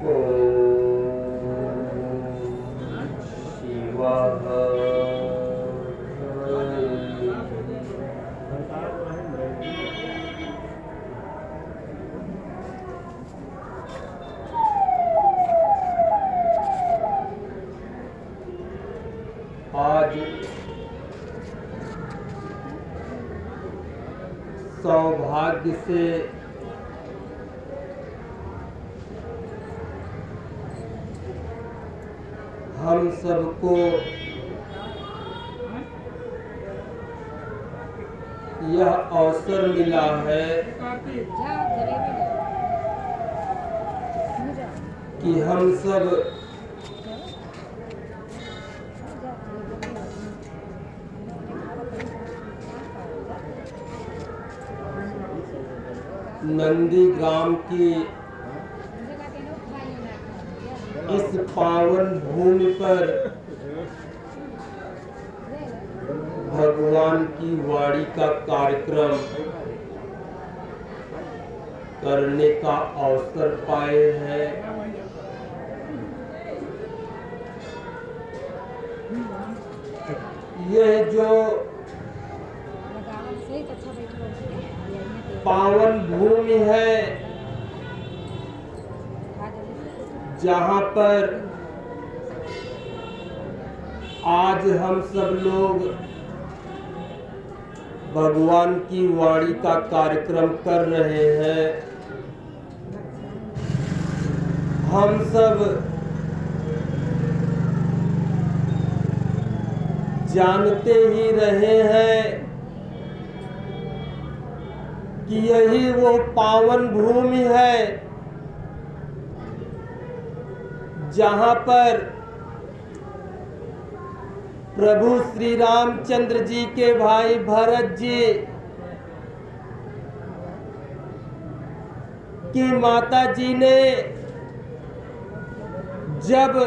आज सौभाग्य से हम सबको यह अवसर मिला है कि हम सब नंदीग्राम की इस पावन भूमि पर भगवान की वाणी का कार्यक्रम करने का अवसर पाए हैं। यह जो पावन भूमि है जहाँ पर आज हम सब लोग भगवान की वाणी का कार्यक्रम कर रहे हैं, हम सब जानते ही रहे हैं कि यही वो पावन भूमि है जहाँ पर प्रभु श्री रामचंद्र जी के भाई भरत जी की माता जी ने जब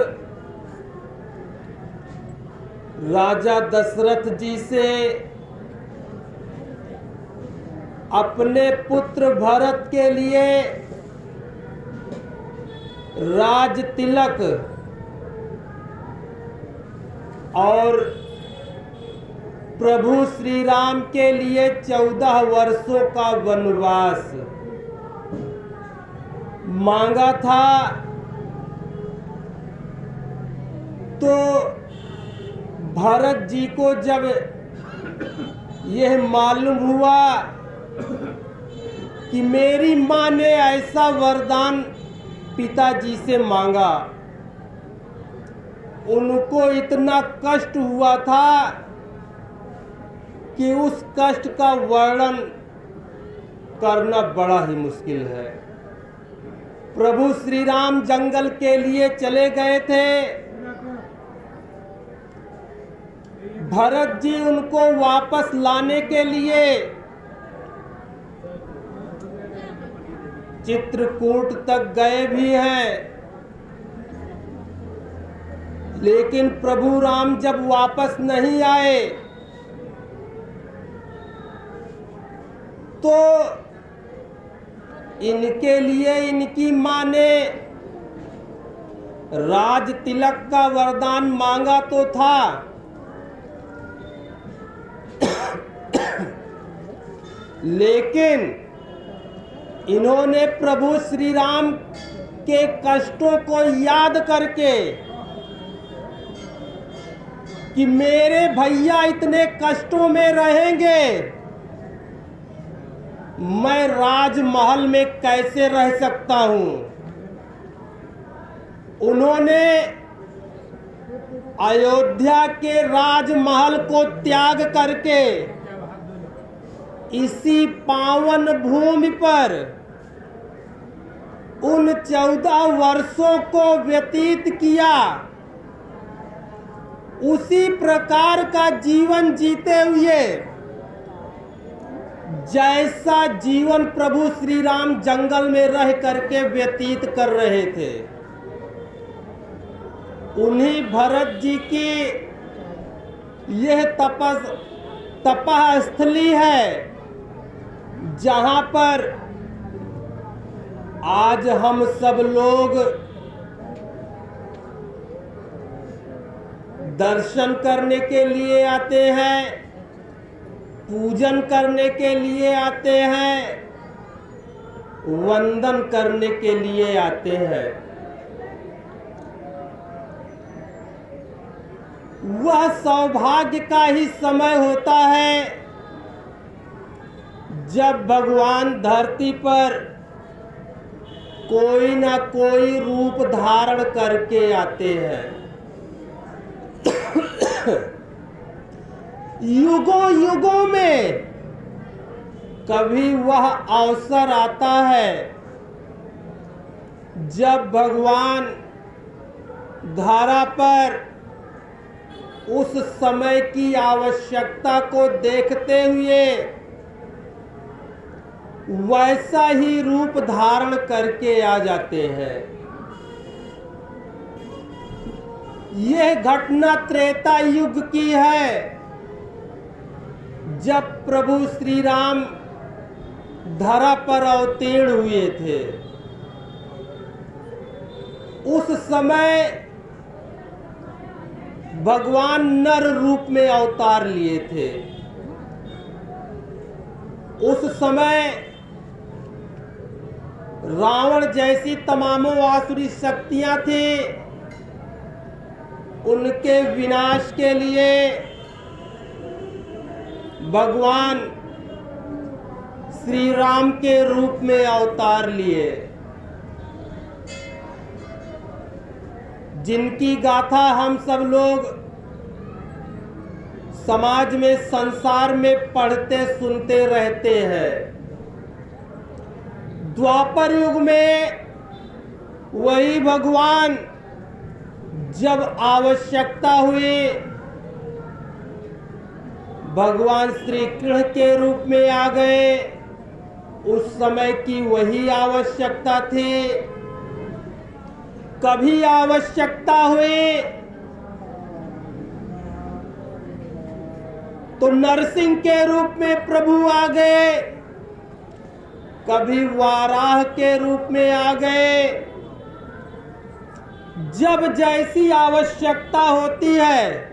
राजा दशरथ जी से अपने पुत्र भरत के लिए राज तिलक और प्रभु श्री राम के लिए 14 वर्षों का वनवास मांगा था, तो भरत जी को जब यह मालूम हुआ कि मेरी माँ ने ऐसा वरदान पिताजी से मांगा, उनको इतना कष्ट हुआ था कि उस कष्ट का वर्णन करना बड़ा ही मुश्किल है। प्रभु श्री राम जंगल के लिए चले गए थे, भरत जी उनको वापस लाने के लिए चित्रकूट तक गए भी हैं, लेकिन प्रभु राम जब वापस नहीं आए तो इनके लिए इनकी माँ ने राज तिलक का वरदान मांगा तो था, लेकिन इन्होंने प्रभु श्री राम के कष्टों को याद करके कि मेरे भैया इतने कष्टों में रहेंगे, मैं राजमहल में कैसे रह सकता हूं। उन्होंने अयोध्या के राजमहल को त्याग करके इसी पावन भूमि पर उन 14 वर्षों को व्यतीत किया। उसी प्रकार का जीवन जीते हुए जैसा जीवन प्रभु श्री राम जंगल में रह करके व्यतीत कर रहे थे, उन्हीं भरत जी की यह तपस्थली है जहाँ पर आज हम सब लोग दर्शन करने के लिए आते हैं, पूजन करने के लिए आते हैं, वंदन करने के लिए आते हैं। वह सौभाग्य का ही समय होता है जब भगवान धरती पर कोई ना कोई रूप धारण करके आते हैं। युगों युगों में कभी वह अवसर आता है जब भगवान धरा पर उस समय की आवश्यकता को देखते हुए वैसा ही रूप धारण करके आ जाते हैं। यह घटना त्रेता युग की है, जब प्रभु श्री राम धरा पर अवतीर्ण हुए थे। उस समय भगवान नर रूप में अवतार लिए थे। उस समय रावण जैसी तमामों आसुरी शक्तियां थी, उनके विनाश के लिए भगवान श्री राम के रूप में अवतार लिए, जिनकी गाथा हम सब लोग समाज में, संसार में पढ़ते सुनते रहते हैं। द्वापर युग में वही भगवान जब आवश्यकता हुई भगवान श्री कृष्ण के रूप में आ गए। उस समय की वही आवश्यकता थी। कभी आवश्यकता हुई तो नरसिंह के रूप में प्रभु आ गए, कभी वाराह के रूप में आ गए। जब जैसी आवश्यकता होती है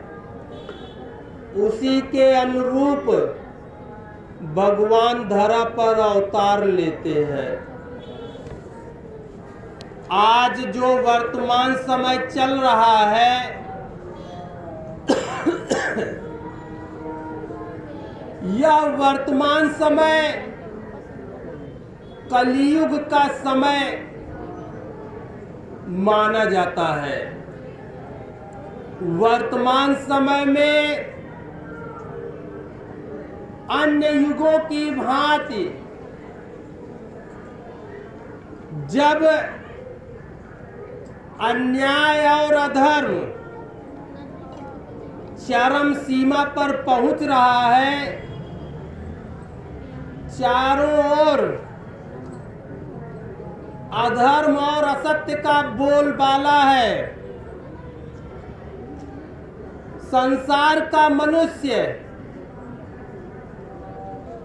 उसी के अनुरूप भगवान धरा पर अवतार लेते हैं। आज जो वर्तमान समय चल रहा है यह वर्तमान समय कलियुग का समय माना जाता है। वर्तमान समय में अन्य युगों की भांति जब अन्याय और अधर्म चरम सीमा पर पहुंच रहा है, चारों ओर अधर्म और असत्य का बोलबाला है। संसार का मनुष्य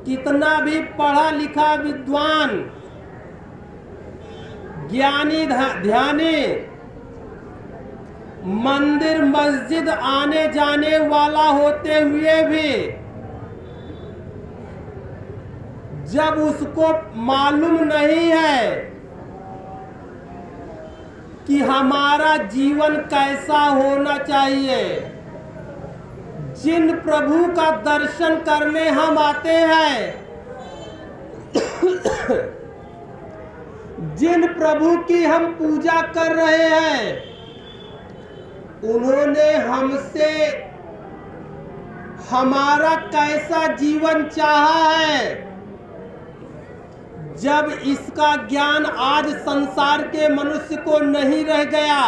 कितना भी पढ़ा लिखा विद्वान, ज्ञानी ध्यानी, मंदिर मस्जिद आने जाने वाला होते हुए भी जब उसको मालूम नहीं है कि हमारा जीवन कैसा होना चाहिए, जिन प्रभु का दर्शन करने हम आते हैं, जिन प्रभु की हम पूजा कर रहे हैं, उन्होंने हमसे हमारा कैसा जीवन चाहा है। जब इसका ज्ञान आज संसार के मनुष्य को नहीं रह गया,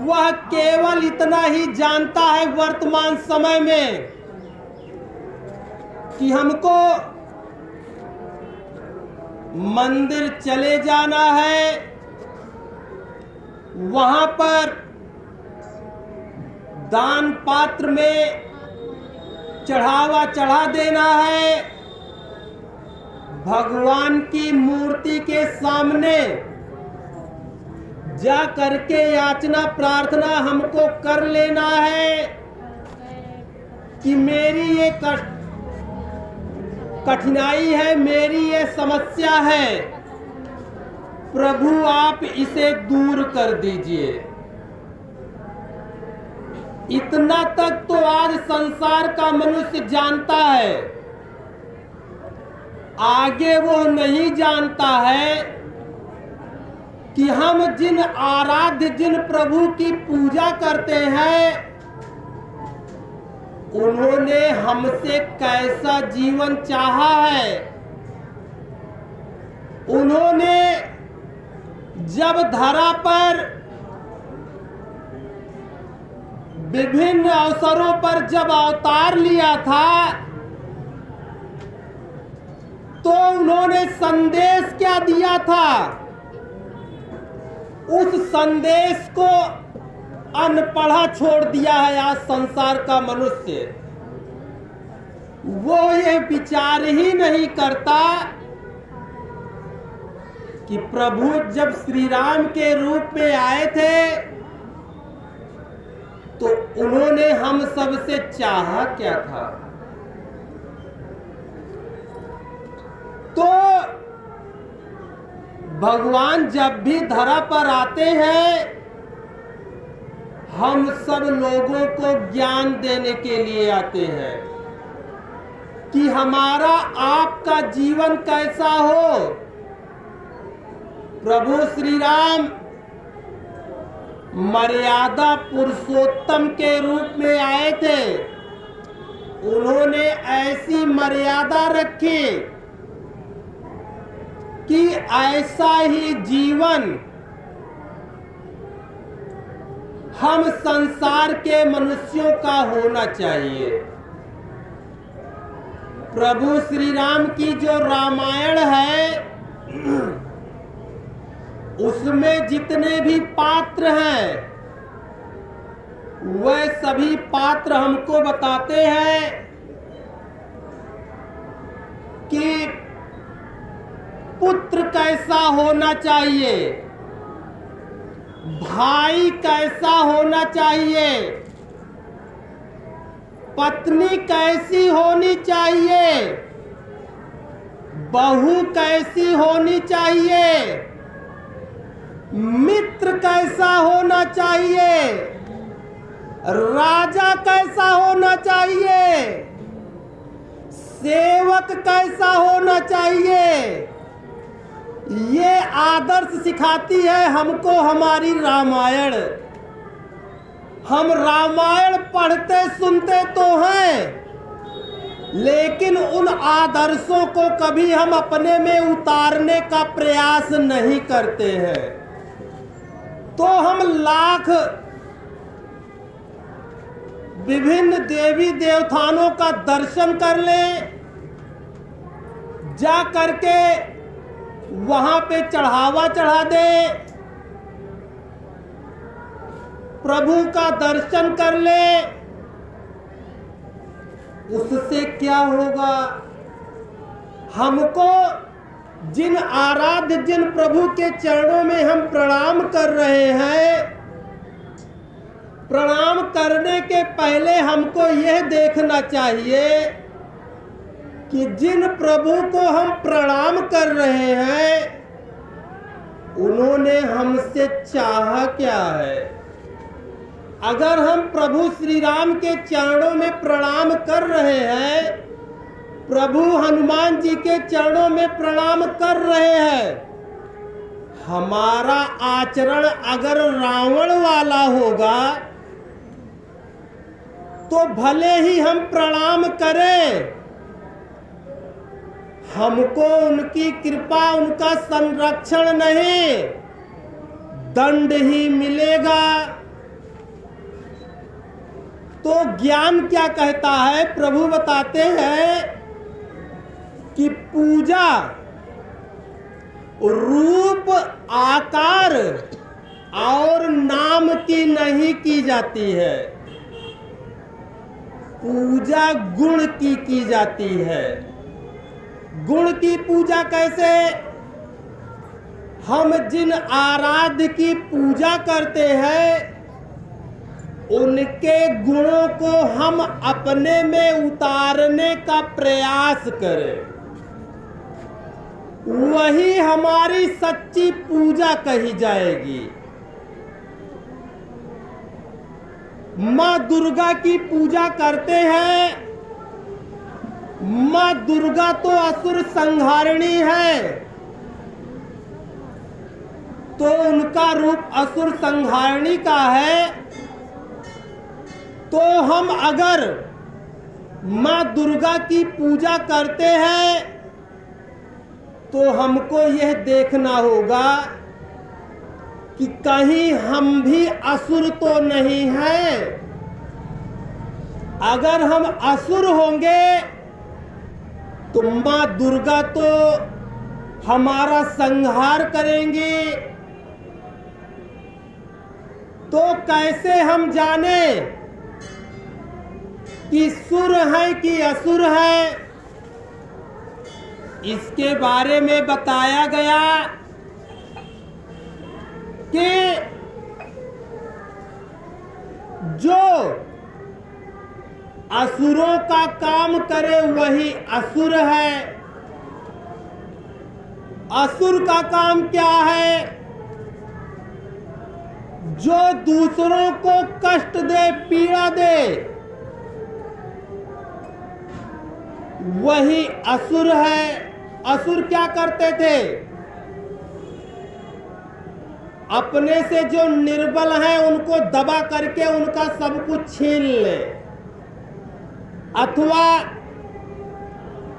वह केवल इतना ही जानता है वर्तमान समय में कि हमको मंदिर चले जाना है, वहां पर दान पात्र में चढ़ावा चढ़ा देना है, भगवान की मूर्ति के सामने जा करके याचना प्रार्थना हमको कर लेना है कि मेरी ये कठिनाई है, मेरी ये समस्या है, प्रभु आप इसे दूर कर दीजिए। इतना तक तो आज संसार का मनुष्य जानता है, आगे वो नहीं जानता है कि हम जिन आराध्य, जिन प्रभु की पूजा करते हैं, उन्होंने हमसे कैसा जीवन चाहा है। उन्होंने जब धरा पर विभिन्न अवसरों पर जब अवतार लिया था, तो उन्होंने संदेश क्या दिया था? उस संदेश को अनपढ़ा छोड़ दिया है आज संसार का मनुष्य। वो ये विचार ही नहीं करता कि प्रभु जब श्री राम के रूप में आए थे तो उन्होंने हम सबसे चाहा क्या था। तो भगवान जब भी धरा पर आते हैं, हम सब लोगों को ज्ञान देने के लिए आते हैं कि हमारा आपका जीवन कैसा हो। प्रभु श्री राम मर्यादा पुरुषोत्तम के रूप में आए थे। उन्होंने ऐसी मर्यादा रखी कि ऐसा ही जीवन हम संसार के मनुष्यों का होना चाहिए। प्रभु श्री राम की जो रामायण है, उसमें जितने भी पात्र हैं, वह सभी पात्र हमको बताते हैं कि पुत्र कैसा होना चाहिए, भाई कैसा होना चाहिए, पत्नी कैसी होनी चाहिए, बहू कैसी होनी चाहिए, मित्र कैसा होना चाहिए, राजा कैसा होना चाहिए, सेवक कैसा होना चाहिए। ये आदर्श सिखाती है हमको हमारी रामायण। हम रामायण पढ़ते सुनते तो हैं, लेकिन उन आदर्शों को कभी हम अपने में उतारने का प्रयास नहीं करते हैं। तो हम लाख विभिन्न देवी देवताओं का दर्शन कर लें, जा करके वहां पे चढ़ावा चढ़ा दे, प्रभु का दर्शन कर ले, उससे क्या होगा? हमको जिन आराध्य, जिन प्रभु के चरणों में हम प्रणाम कर रहे हैं, प्रणाम करने के पहले हमको यह देखना चाहिए कि जिन प्रभु को हम प्रणाम कर रहे हैं, उन्होंने हमसे चाहा क्या है। अगर हम प्रभु श्री राम के चरणों में प्रणाम कर रहे हैं, प्रभु हनुमान जी के चरणों में प्रणाम कर रहे हैं, हमारा आचरण अगर रावण वाला होगा तो भले ही हम प्रणाम करें, हमको उनकी कृपा, उनका संरक्षण नहीं, दंड ही मिलेगा। तो ज्ञान क्या कहता है? प्रभु बताते हैं कि पूजा रूप, आकार और नाम की नहीं की जाती है, पूजा गुण की जाती है। गुण की पूजा कैसे? हम जिन आराध्य की पूजा करते हैं उनके गुणों को हम अपने में उतारने का प्रयास करें, वही हमारी सच्ची पूजा कही जाएगी। माँ दुर्गा की पूजा करते हैं, माँ दुर्गा तो असुर संहारिणी है, तो उनका रूप असुर संहारिणी का है। तो हम अगर माँ दुर्गा की पूजा करते हैं तो हमको यह देखना होगा कि कहीं हम भी असुर तो नहीं हैं। अगर हम असुर होंगे तो माँ दुर्गा तो हमारा संहार करेंगी। तो कैसे हम जाने कि सुर है कि असुर है? इसके बारे में बताया गया कि जो असुरों का काम करे वही असुर है। असुर का काम क्या है? जो दूसरों को कष्ट दे, पीड़ा दे, वही असुर है। असुर क्या करते थे? अपने से जो निर्बल हैं उनको दबा करके उनका सब कुछ छीन ले, अथवा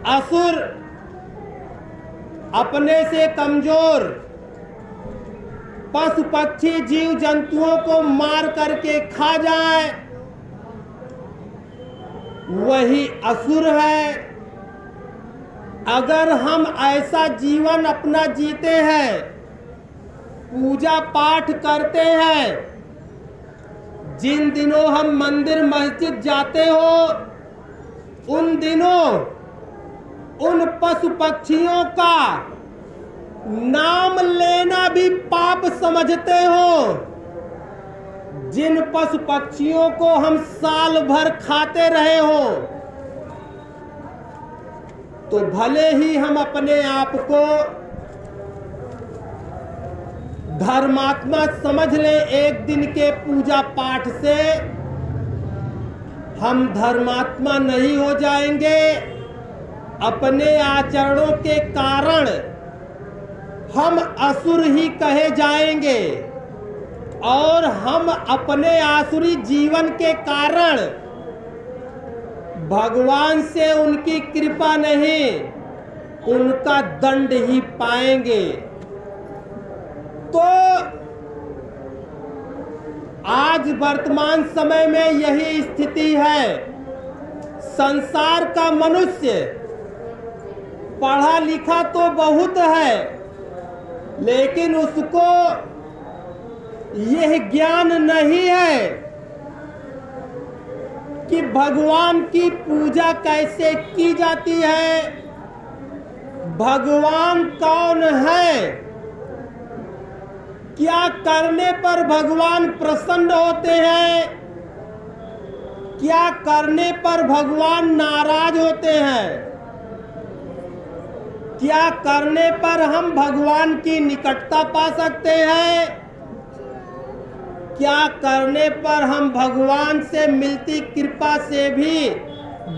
असुर अपने से कमजोर पशु पक्षी जीव जंतुओं को मार करके खा जाए, वही असुर है। अगर हम ऐसा जीवन अपना जीते हैं, पूजा पाठ करते हैं, जिन दिनों हम मंदिर मस्जिद जाते हो उन दिनों उन पशु पक्षियों का नाम लेना भी पाप समझते हो, जिन पशु पक्षियों को हम साल भर खाते रहे हो। तो भले ही हम अपने आप को धर्मात्मा समझ लें, एक दिन के पूजा पाठ से हम धर्मात्मा नहीं हो जाएंगे। अपने आचरणों के कारण हम असुर ही कहे जाएंगे और हम अपने आसुरी जीवन के कारण भगवान से उनकी कृपा नहीं, उनका दंड ही पाएंगे। तो आज वर्तमान समय में यही स्थिति है। संसार का मनुष्य पढ़ा लिखा तो बहुत है, लेकिन उसको यह ज्ञान नहीं है कि भगवान की पूजा कैसे की जाती है, भगवान कौन है, क्या करने पर भगवान प्रसन्न होते हैं, क्या करने पर भगवान नाराज होते हैं, क्या करने पर हम भगवान की निकटता पा सकते हैं, क्या करने पर हम भगवान से मिलती कृपा से भी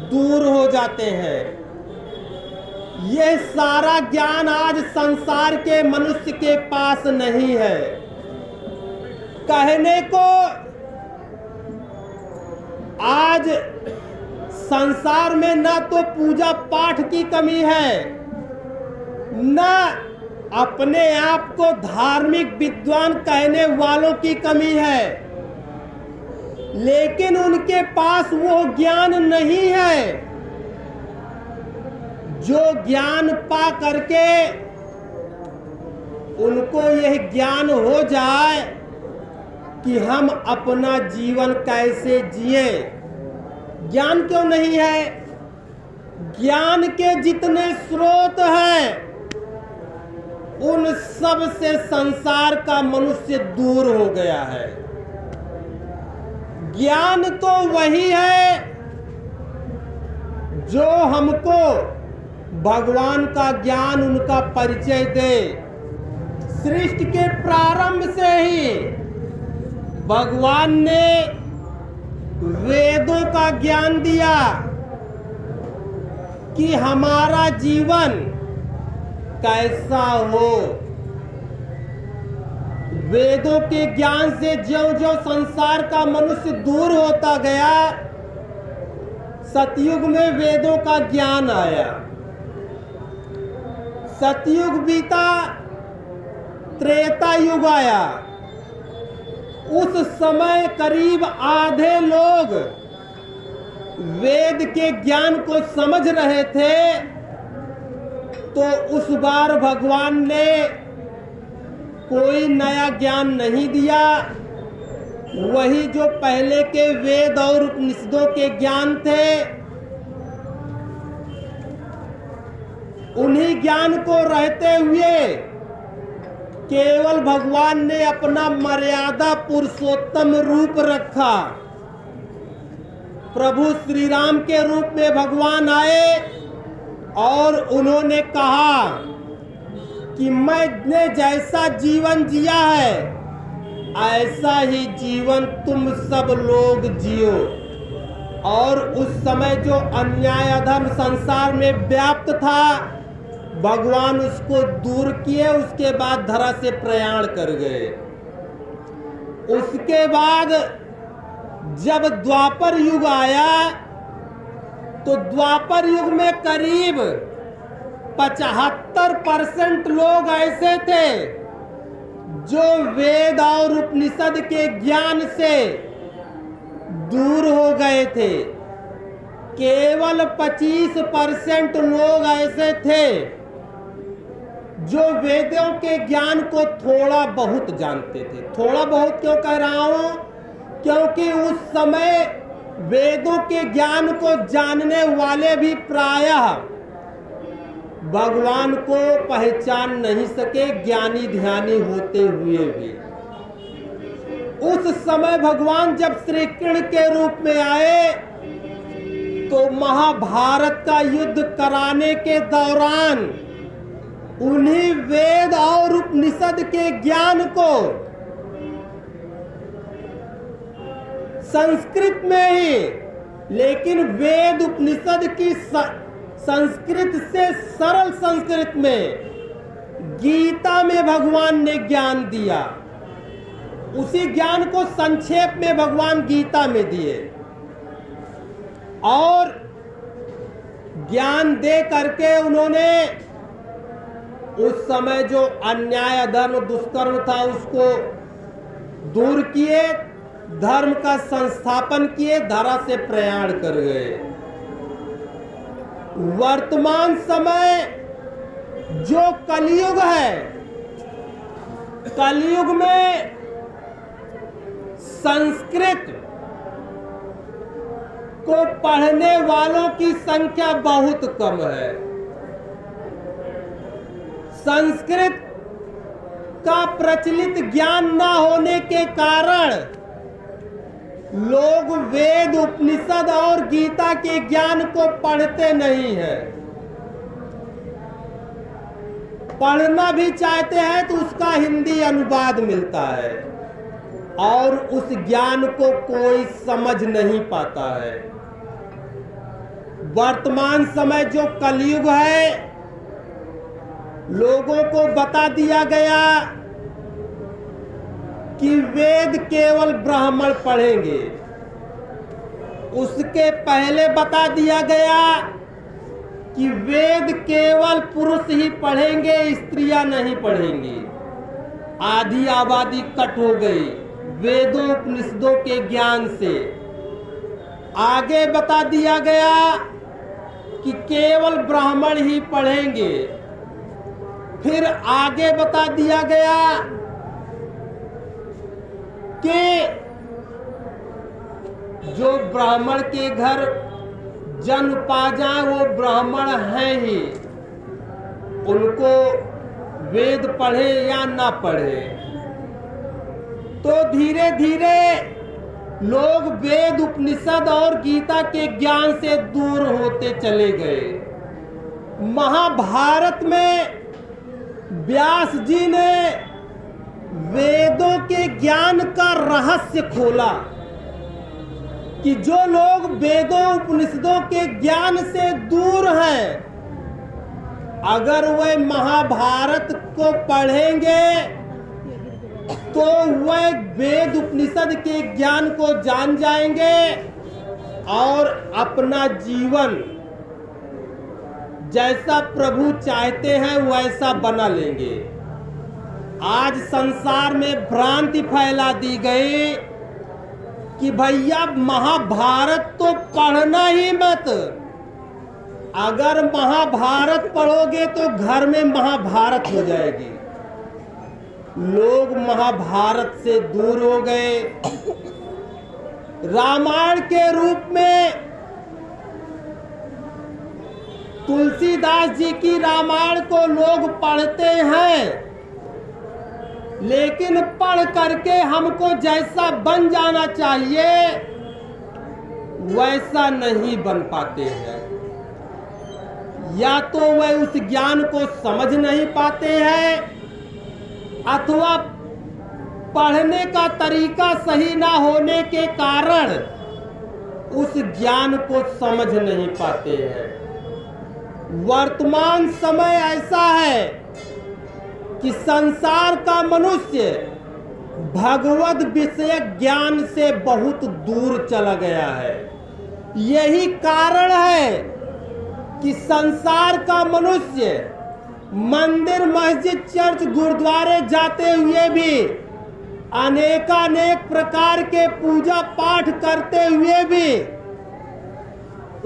दूर हो जाते हैं। यह सारा ज्ञान आज संसार के मनुष्य के पास नहीं है। कहने को आज संसार में ना तो पूजा पाठ की कमी है, ना अपने आप को धार्मिक विद्वान कहने वालों की कमी है, लेकिन उनके पास वो ज्ञान नहीं है जो ज्ञान पा करके उनको यह ज्ञान हो जाए कि हम अपना जीवन कैसे जिए। ज्ञान क्यों नहीं है? ज्ञान के जितने स्रोत हैं उन सब से संसार का मनुष्य दूर हो गया है। ज्ञान तो वही है जो हमको भगवान का ज्ञान, उनका परिचय दे। सृष्टि के प्रारंभ से ही भगवान ने वेदों का ज्ञान दिया कि हमारा जीवन कैसा हो। वेदों के ज्ञान से ज्यों-ज्यों संसार का मनुष्य दूर होता गया, सतयुग में वेदों का ज्ञान आया। सतयुग बीता, त्रेता युग आया। उस समय करीब आधे लोग वेद के ज्ञान को समझ रहे थे, तो उस बार भगवान ने कोई नया ज्ञान नहीं दिया। वही जो पहले के वेद और उपनिषदों के ज्ञान थे, उन्हीं ज्ञान को रहते हुए केवल भगवान ने अपना मर्यादा पुरुषोत्तम रूप रखा। प्रभु श्री राम के रूप में भगवान आए और उन्होंने कहा कि मैंने जैसा जीवन जिया है, ऐसा ही जीवन तुम सब लोग जियो। और उस समय जो अन्याय अधर्म संसार में व्याप्त था, भगवान उसको दूर किए। उसके बाद धरा से प्रयाण कर गए। उसके बाद जब द्वापर युग आया, तो द्वापर युग में करीब 75% लोग ऐसे थे जो वेद और उपनिषद के ज्ञान से दूर हो गए थे। केवल 25% लोग ऐसे थे जो वेदों के ज्ञान को थोड़ा बहुत जानते थे। थोड़ा बहुत क्यों कह रहा हूं? क्योंकि उस समय वेदों के ज्ञान को जानने वाले भी प्रायः भगवान को पहचान नहीं सके, ज्ञानी ध्यानी होते हुए भी। उस समय भगवान जब श्री कृष्ण के रूप में आए, तो महाभारत का युद्ध कराने के दौरान उन्हीं वेद और उपनिषद के ज्ञान को संस्कृत में ही, लेकिन वेद उपनिषद की संस्कृत से सरल संस्कृत में, गीता में भगवान ने ज्ञान दिया। उसी ज्ञान को संक्षेप में भगवान गीता में दिए। और ज्ञान दे करके उन्होंने उस समय जो अन्याय अधर्म दुष्कर्म था उसको दूर किए, धर्म का संस्थापन किए, धरा से प्रयाण कर गए। वर्तमान समय जो कलयुग है, कलयुग में संस्कृत को पढ़ने वालों की संख्या बहुत कम है। संस्कृत का प्रचलित ज्ञान न होने के कारण लोग वेद उपनिषद और गीता के ज्ञान को पढ़ते नहीं हैं। पढ़ना भी चाहते हैं तो उसका हिंदी अनुवाद मिलता है और उस ज्ञान को कोई समझ नहीं पाता है। वर्तमान समय जो कलयुग है, लोगों को बता दिया गया कि वेद केवल ब्राह्मण पढ़ेंगे। उसके पहले बता दिया गया कि वेद केवल पुरुष ही पढ़ेंगे, स्त्रियां नहीं पढ़ेंगी। आधी आबादी कट हो गई वेदों उपनिषदों के ज्ञान से। आगे बता दिया गया कि केवल ब्राह्मण ही पढ़ेंगे। फिर आगे बता दिया गया कि जो ब्राह्मण के घर जन्म पा जाए वो ब्राह्मण हैं ही, उनको वेद पढ़े या ना पढ़े, तो धीरे धीरे लोग वेद, उपनिषद और गीता के ज्ञान से दूर होते चले गए। महाभारत में व्यास जी ने वेदों के ज्ञान का रहस्य खोला कि जो लोग वेदों, उपनिषदों के ज्ञान से दूर हैं, अगर वे महाभारत को पढ़ेंगे तो वह वेद, उपनिषद के ज्ञान को जान जाएंगे और अपना जीवन जैसा प्रभु चाहते हैं वैसा बना लेंगे। आज संसार में भ्रांति फैला दी गई कि भैया महाभारत तो पढ़ना ही मत। अगर महाभारत पढ़ोगे तो घर में महाभारत हो जाएगी। लोग महाभारत से दूर हो गए। रामायण के रूप में तुलसीदास जी की रामायण को लोग पढ़ते हैं, लेकिन पढ़ करके हमको जैसा बन जाना चाहिए वैसा नहीं बन पाते हैं। या तो वह उस ज्ञान को समझ नहीं पाते हैं, अथवा पढ़ने का तरीका सही ना होने के कारण उस ज्ञान को समझ नहीं पाते हैं। वर्तमान समय ऐसा है कि संसार का मनुष्य भगवत विषय ज्ञान से बहुत दूर चला गया है। यही कारण है कि संसार का मनुष्य मंदिर, मस्जिद, चर्च, गुरुद्वारे जाते हुए भी, अनेकानेक प्रकार के पूजा पाठ करते हुए भी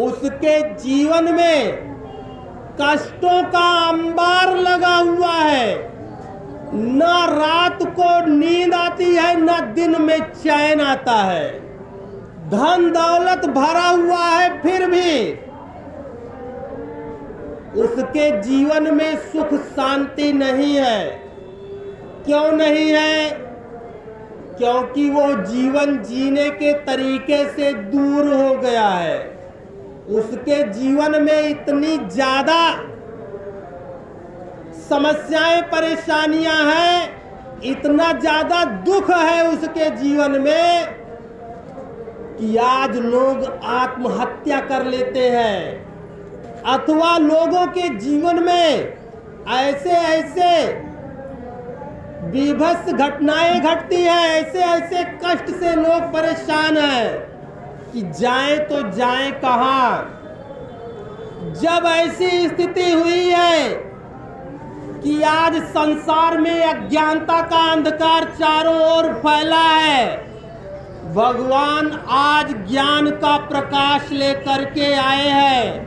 उसके जीवन में कष्टों का अंबार लगा हुआ है। न रात को नींद आती है, न दिन में चैन आता है। धन दौलत भरा हुआ है, फिर भी उसके जीवन में सुख शांति नहीं है। क्यों नहीं है? क्योंकि वो जीवन जीने के तरीके से दूर हो गया है। उसके जीवन में इतनी ज्यादा समस्याएं, परेशानियां हैं, इतना ज्यादा दुख है उसके जीवन में कि आज लोग आत्महत्या कर लेते हैं, अथवा लोगों के जीवन में ऐसे ऐसे विभत्स घटनाएं घटती हैं, ऐसे ऐसे कष्ट से लोग परेशान हैं कि जाएं तो जाएं कहां। जब ऐसी स्थिति हुई है कि आज संसार में अज्ञानता का अंधकार चारों ओर फैला है, भगवान आज ज्ञान का प्रकाश लेकर के आए हैं।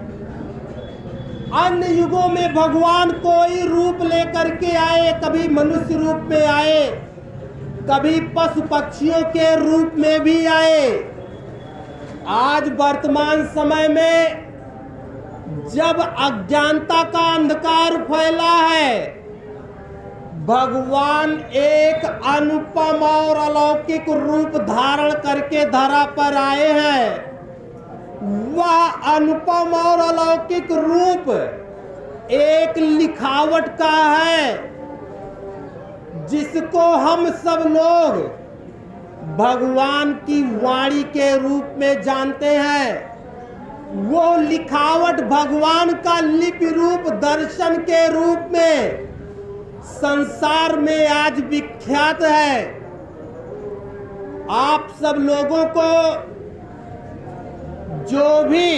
अन्य युगों में भगवान कोई रूप लेकर के आए, कभी मनुष्य रूप में आए, कभी पशु पक्षियों के रूप में भी आए। आज वर्तमान समय में जब अज्ञानता का अंधकार फैला है, भगवान एक अनुपम और अलौकिक रूप धारण करके धरा पर आए हैं। वह अनुपम और अलौकिक रूप एक लिखावट का है, जिसको हम सब लोग भगवान की वाणी के रूप में जानते हैं। वो लिखावट भगवान का लिपि रूप दर्शन के रूप में संसार में आज विख्यात है। आप सब लोगों को जो भी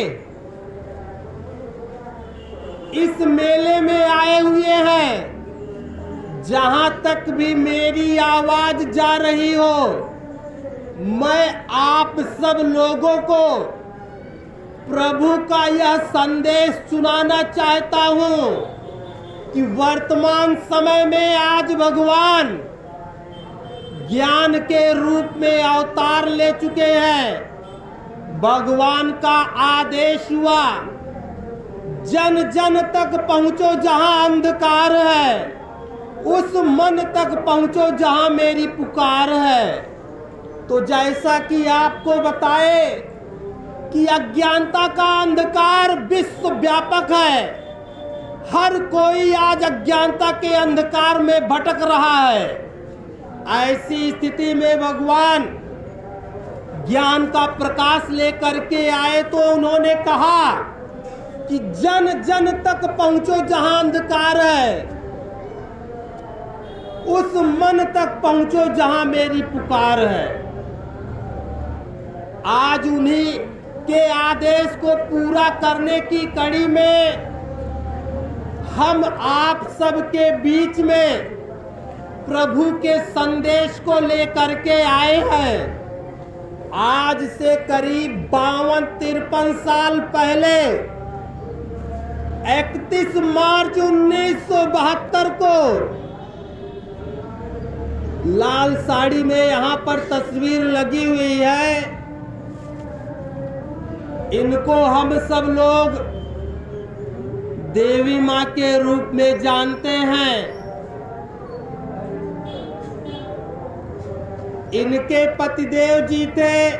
इस मेले में आए हुए हैं, जहां तक भी मेरी आवाज जा रही हो, मैं आप सब लोगों को प्रभु का यह संदेश सुनाना चाहता हूं कि वर्तमान समय में आज भगवान ज्ञान के रूप में अवतार ले चुके हैं। भगवान का आदेश हुआ, जन जन तक पहुंचो जहां अंधकार है, उस मन तक पहुंचो जहां मेरी पुकार है। तो जैसा कि आपको बताए कि अज्ञानता का अंधकार विश्व व्यापक है, हर कोई आज अज्ञानता के अंधकार में भटक रहा है। ऐसी स्थिति में भगवान ज्ञान का प्रकाश लेकर के आए तो उन्होंने कहा कि जन जन तक पहुंचो जहां अंधकार है, उस मन तक पहुंचो जहां मेरी पुकार है। आज उन्हीं के आदेश को पूरा करने की कड़ी में हम आप सबके बीच में प्रभु के संदेश को लेकर के आए हैं। आज से करीब 52-53 साल पहले 31 मार्च 1972 को लाल साड़ी में यहाँ पर तस्वीर लगी हुई है। इनको हम सब लोग देवी माँ के रूप में जानते हैं। इनके पतिदेव जी थे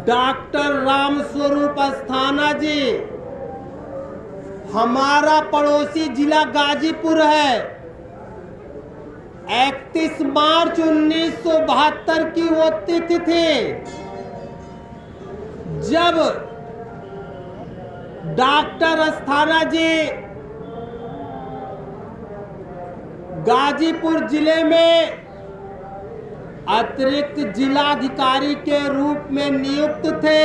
डॉक्टर राम स्वरूप अस्थाना जी। हमारा पड़ोसी जिला गाजीपुर है। 31 मार्च 1972 की वो तिथि थी जब डॉक्टर अस्थाना जी गाजीपुर जिले में अतिरिक्त जिलाधिकारी के रूप में नियुक्त थे।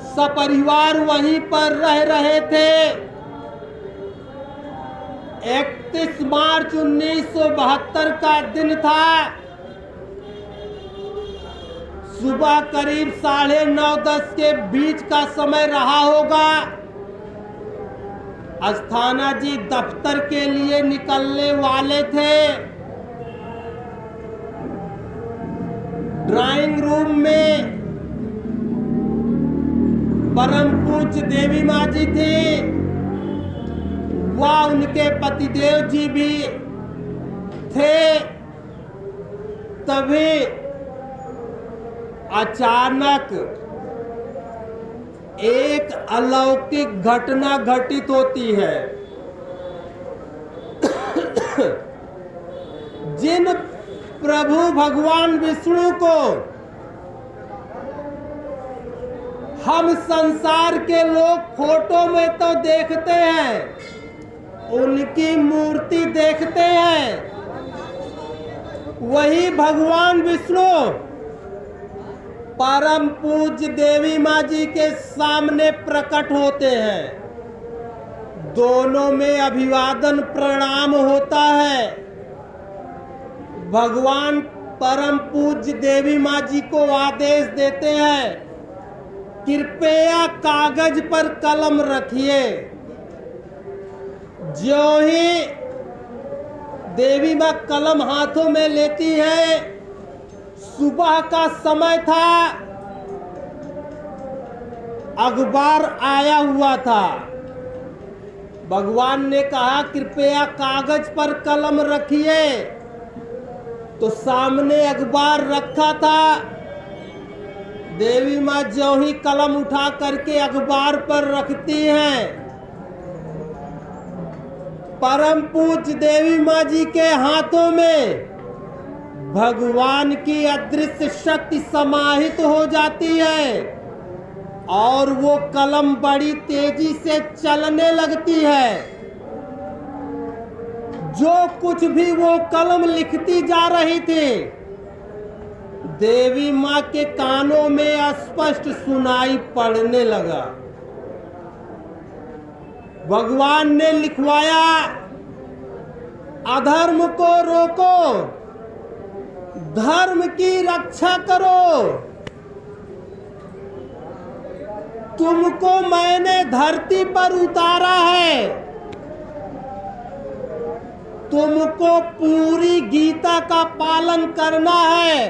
सपरिवार वहीं पर रह रहे थे। 31 मार्च 1972 का दिन था। सुबह करीब 9:30-10 के बीच का समय रहा होगा। अस्थाना जी दफ्तर के लिए निकलने वाले थे। ड्राइंग रूम में परम पूज्य देवी माँ जी थी, वह उनके पतिदेव जी भी थे। तभी अचानक एक अलौकिक घटना घटित होती है। जिन प्रभु भगवान विष्णु को हम संसार के लोग फोटो में तो देखते हैं, उनकी मूर्ति देखते हैं, वही भगवान विष्णु परम पूज्य देवी माँ जी के सामने प्रकट होते हैं। दोनों में अभिवादन प्रणाम होता है। भगवान परम पूज्य देवी माँ जी को आदेश देते हैं, कृपया कागज पर कलम रखिए। जो ही देवी माँ कलम हाथों में लेती है, सुबह का समय था, अखबार आया हुआ था। भगवान ने कहा कृपया कागज पर कलम रखिए। तो सामने अखबार रखा था। देवी माँ जो ही कलम उठा करके अखबार पर रखती हैं, परम पूज्य देवी माँ जी के हाथों में भगवान की अदृश्य शक्ति समाहित हो जाती है और वो कलम बड़ी तेजी से चलने लगती है। जो कुछ भी वो कलम लिखती जा रही थी, देवी माँ के कानों में स्पष्ट सुनाई पड़ने लगा। भगवान ने लिखवाया, अधर्म को रोको, धर्म की रक्षा करो। तुमको मैंने धरती पर उतारा है, तुमको पूरी गीता का पालन करना है,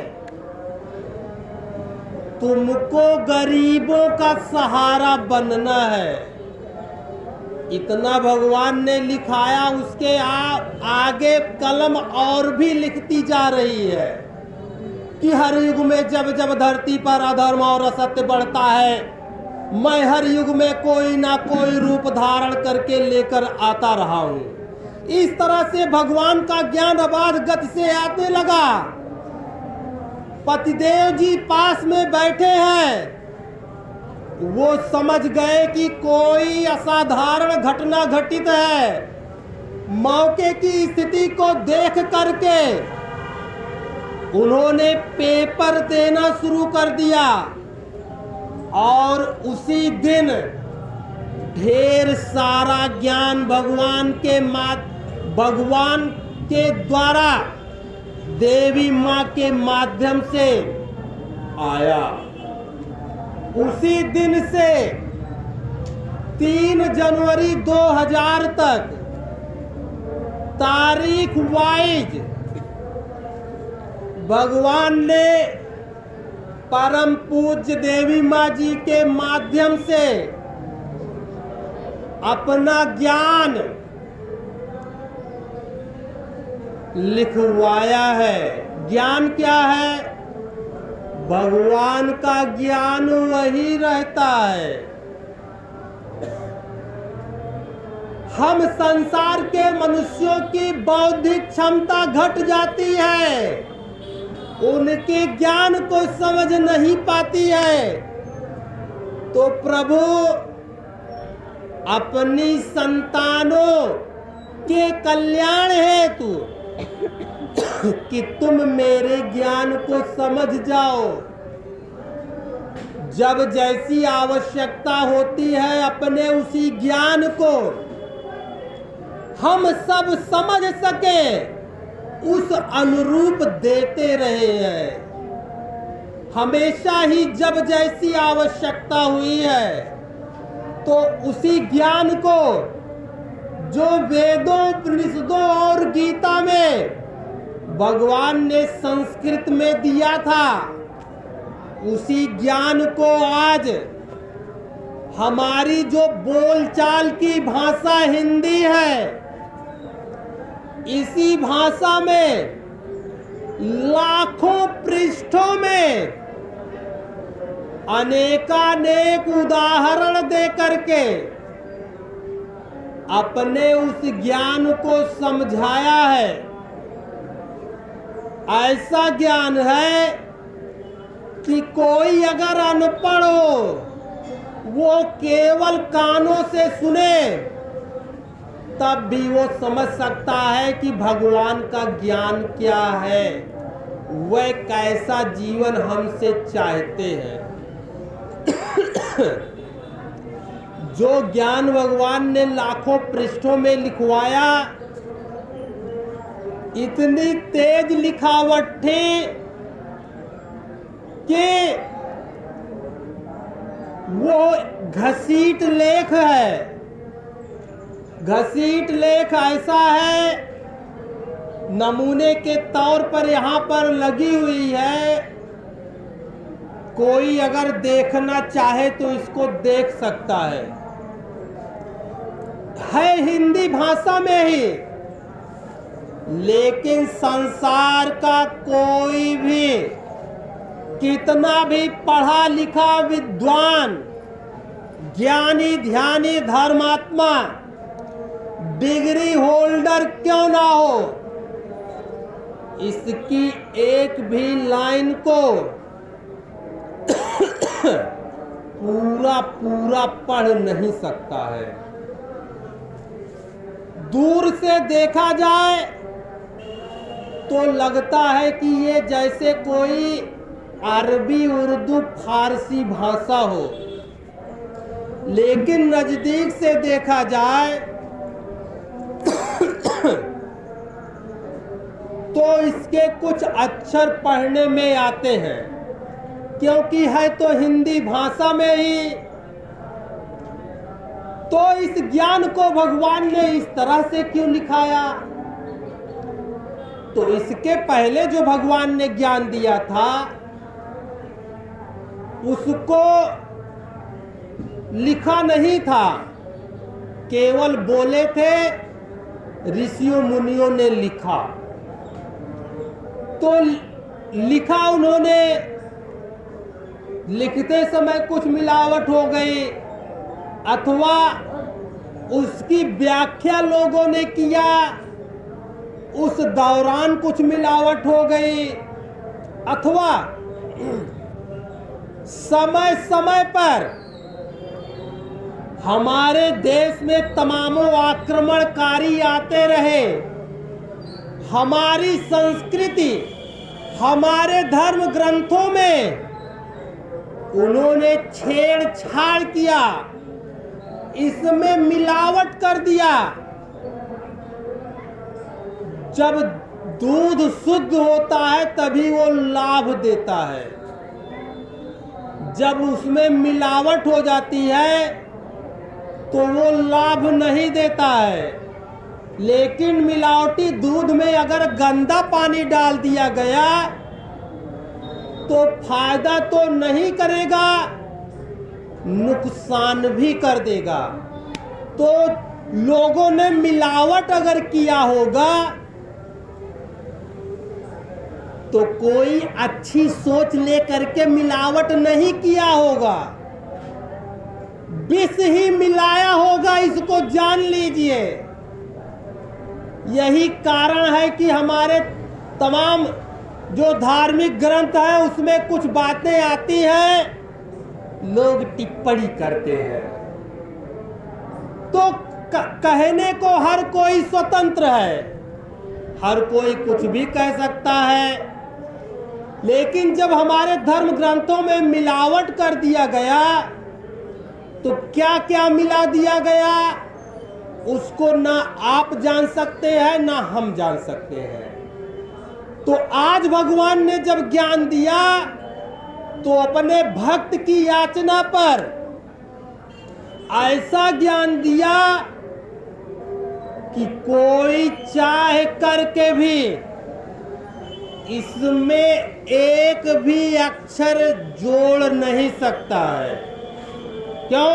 तुमको गरीबों का सहारा बनना है। इतना भगवान ने लिखाया, उसके आगे कलम और भी लिखती जा रही है कि हर युग में जब जब धरती पर अधर्म और असत्य बढ़ता है, मैं हर युग में कोई ना कोई रूप धारण करके लेकर आता रहा हूं। इस तरह से भगवान का ज्ञान अबाध गति से आने लगा। पतिदेव जी पास में बैठे हैं, वो समझ गए कि कोई असाधारण घटना घटित है। मौके की स्थिति को देख करके उन्होंने पेपर देना शुरू कर दिया और उसी दिन ढेर सारा ज्ञान भगवान के द्वारा देवी माँ के माध्यम से आया। उसी दिन से 3 जनवरी 2000 तक तारीख वाइज भगवान ने परम पूज्य देवी माँ जी के माध्यम से अपना ज्ञान लिखवाया है। ज्ञान क्या है? भगवान का ज्ञान वही रहता है। हम संसार के मनुष्यों की बौद्धिक क्षमता घट जाती है, उनके ज्ञान को समझ नहीं पाती है, तो प्रभु अपनी संतानों के कल्याण हेतु कि तुम मेरे ज्ञान को समझ जाओ, जब जैसी आवश्यकता होती है अपने उसी ज्ञान को हम सब समझ सके, उस अनुरूप देते रहे हैं। हमेशा ही जब जैसी आवश्यकता हुई है तो उसी ज्ञान को जो वेदों, उपनिषदों और गीता में भगवान ने संस्कृत में दिया था, उसी ज्ञान को आज हमारी जो बोलचाल की भाषा हिंदी है, इसी भाषा में लाखों पृष्ठों में अनेकानेक उदाहरण दे करके अपने उस ज्ञान को समझाया है। ऐसा ज्ञान है कि कोई अगर अनपढ़ हो, वो केवल कानों से सुने तब भी वो समझ सकता है कि भगवान का ज्ञान क्या है, वह कैसा जीवन हमसे चाहते हैं। जो ज्ञान भगवान ने लाखों पृष्ठों में लिखवाया, इतनी तेज लिखावट थी कि वो घसीट लेख है। घसीट लेख ऐसा है, नमूने के तौर पर यहाँ पर लगी हुई है, कोई अगर देखना चाहे तो इसको देख सकता है हिंदी भाषा में ही, लेकिन संसार का कोई भी कितना भी पढ़ा लिखा विद्वान, ज्ञानी, ध्यानी, धर्मात्मा, डिग्री होल्डर क्यों ना हो, इसकी एक भी लाइन को पूरा पढ़ नहीं सकता है। दूर से देखा जाए तो लगता है कि ये जैसे कोई अरबी, उर्दू, फारसी भाषा हो, लेकिन नजदीक से देखा जाए तो इसके कुछ अक्षर पढ़ने में आते हैं, क्योंकि है तो हिंदी भाषा में ही। तो इस ज्ञान को भगवान ने इस तरह से क्यों लिखाया? तो इसके पहले जो भगवान ने ज्ञान दिया था, उसको लिखा नहीं था, केवल बोले थे, ऋषियों मुनियों ने लिखा। तो लिखा उन्होंने, लिखते समय कुछ मिलावट हो गई, अथवा उसकी व्याख्या लोगों ने किया, उस दौरान कुछ मिलावट हो गई, अथवा समय समय पर हमारे देश में तमामों आक्रमणकारी आते रहे, हमारी संस्कृति, हमारे धर्म ग्रंथों में उन्होंने छेड़छाड़ किया, इसमें मिलावट कर दिया। जब दूध शुद्ध होता है तभी वो लाभ देता है, जब उसमें मिलावट हो जाती है तो वो लाभ नहीं देता है। लेकिन मिलावटी दूध में अगर गंदा पानी डाल दिया गया तो फायदा तो नहीं करेगा, नुकसान भी कर देगा। तो लोगों ने मिलावट अगर किया होगा तो कोई अच्छी सोच लेकर के मिलावट नहीं किया होगा, विष ही मिलाया होगा, इसको जान लीजिए। यही कारण है कि हमारे तमाम जो धार्मिक ग्रंथ है उसमें कुछ बातें आती हैं, लोग टिप्पणी करते हैं। तो कहने को हर कोई स्वतंत्र है, हर कोई कुछ भी कह सकता है। लेकिन जब हमारे धर्म ग्रंथों में मिलावट कर दिया गया तो क्या क्या मिला दिया गया उसको ना आप जान सकते हैं ना हम जान सकते हैं। तो आज भगवान ने जब ज्ञान दिया तो अपने भक्त की याचना पर ऐसा ज्ञान दिया कि कोई चाह करके भी इसमें एक भी अक्षर जोड़ नहीं सकता है। क्यों?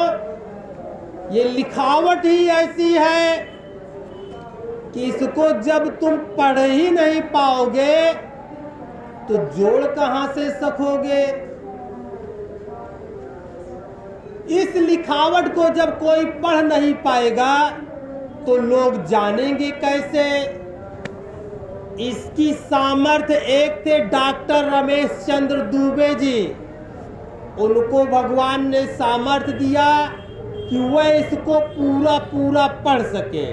ये लिखावट ही ऐसी है कि इसको जब तुम पढ़ ही नहीं पाओगे तो जोड़ कहां से सकोगे। इस लिखावट को जब कोई पढ़ नहीं पाएगा तो लोग जानेंगे कैसे। इसकी सामर्थ्य एक थे डॉक्टर रमेश चंद्र दुबे जी, उनको भगवान ने सामर्थ्य दिया कि वह इसको पूरा पूरा पढ़ सके।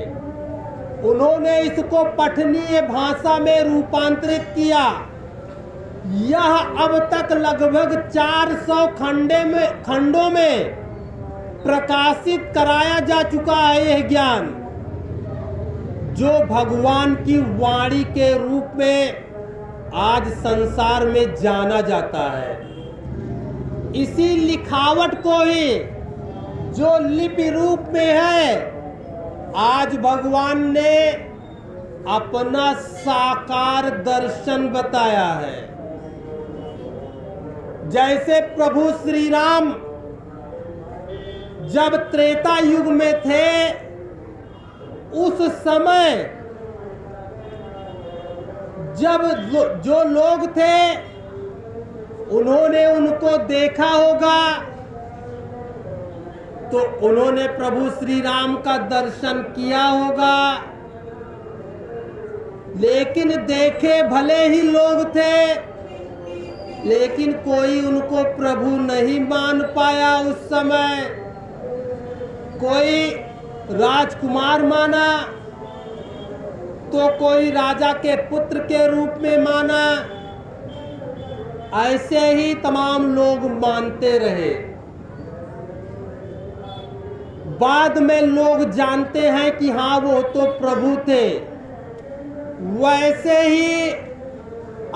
उन्होंने इसको पठनीय भाषा में रूपांतरित किया। यह अब तक लगभग 400 खंडों में प्रकाशित कराया जा चुका है। यह ज्ञान जो भगवान की वाणी के रूप में आज संसार में जाना जाता है। इसी लिखावट को ही जो लिपि रूप में है आज भगवान ने अपना साकार दर्शन बताया है। जैसे प्रभु श्री राम जब त्रेता युग में थे उस समय जब जो लोग थे उन्होंने उनको देखा होगा तो उन्होंने प्रभु श्री राम का दर्शन किया होगा। लेकिन देखे भले ही लोग थे लेकिन कोई उनको प्रभु नहीं मान पाया। उस समय कोई राजकुमार माना तो कोई राजा के पुत्र के रूप में माना। ऐसे ही तमाम लोग मानते रहे। बाद में लोग जानते हैं कि हाँ वो तो प्रभु थे। वैसे ही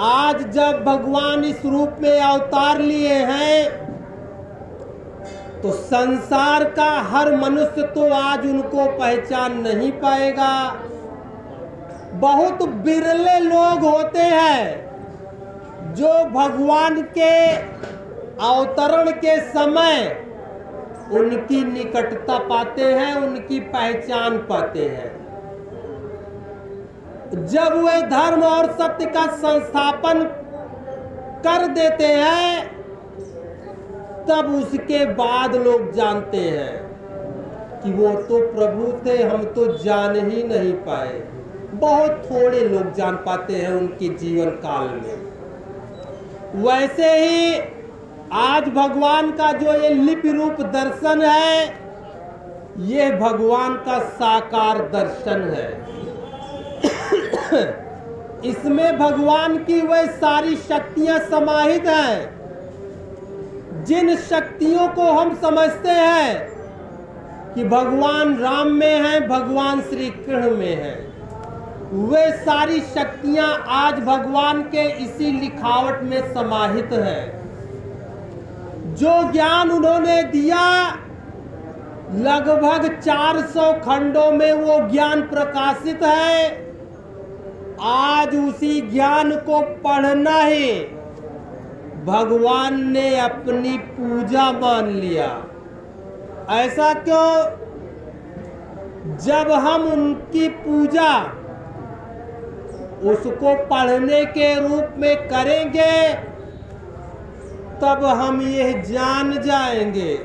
आज जब भगवान इस रूप में अवतार लिए हैं तो संसार का हर मनुष्य तो आज उनको पहचान नहीं पाएगा। बहुत बिरले लोग होते हैं जो भगवान के अवतरण के समय उनकी निकटता पाते हैं, उनकी पहचान पाते हैं। जब वे धर्म और सत्य का संस्थापन कर देते हैं, तब उसके बाद लोग जानते हैं कि वो तो प्रभु थे, हम तो जान ही नहीं पाए। बहुत थोड़े लोग जान पाते हैं उनके जीवन काल में। वैसे ही आज भगवान का जो ये लिपि रूप दर्शन है, ये भगवान का साकार दर्शन है। इसमें भगवान की वह सारी शक्तियां समाहित हैं, जिन शक्तियों को हम समझते हैं कि भगवान राम में है, भगवान श्री कृष्ण में है। वे सारी शक्तियां आज भगवान के इसी लिखावट में समाहित है। जो ज्ञान उन्होंने दिया, लगभग 400 खंडों में वो ज्ञान प्रकाशित है। आज उसी ज्ञान को पढ़ना ही भगवान ने अपनी पूजा मान लिया। ऐसा क्यों? जब हम उनकी पूजा उसको पढ़ने के रूप में करेंगे, तब हम यह जान जाएंगे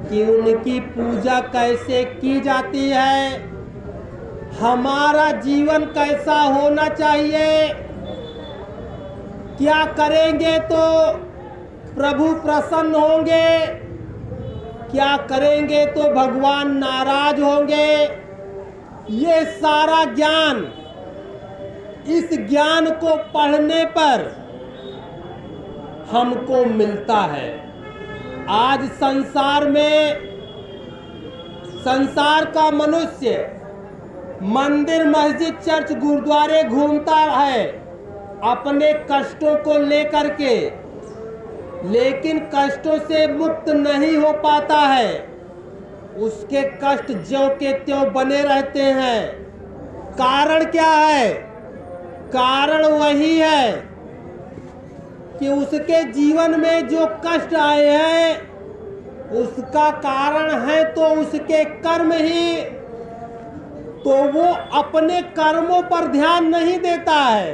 कि उनकी पूजा कैसे की जाती है, हमारा जीवन कैसा होना चाहिए, क्या करेंगे तो प्रभु प्रसन्न होंगे, क्या करेंगे तो भगवान नाराज होंगे। ये सारा ज्ञान, इस ज्ञान को पढ़ने पर हमको मिलता है। आज संसार में, संसार का मनुष्य मंदिर, मस्जिद, चर्च, गुरुद्वारे घूमता है अपने कष्टों को लेकर के, लेकिन कष्टों से मुक्त नहीं हो पाता है। उसके कष्ट ज्यों के त्यों बने रहते हैं। कारण क्या है? कारण वही है कि उसके जीवन में जो कष्ट आए हैं, उसका कारण है तो उसके कर्म ही। तो वो अपने कर्मों पर ध्यान नहीं देता है,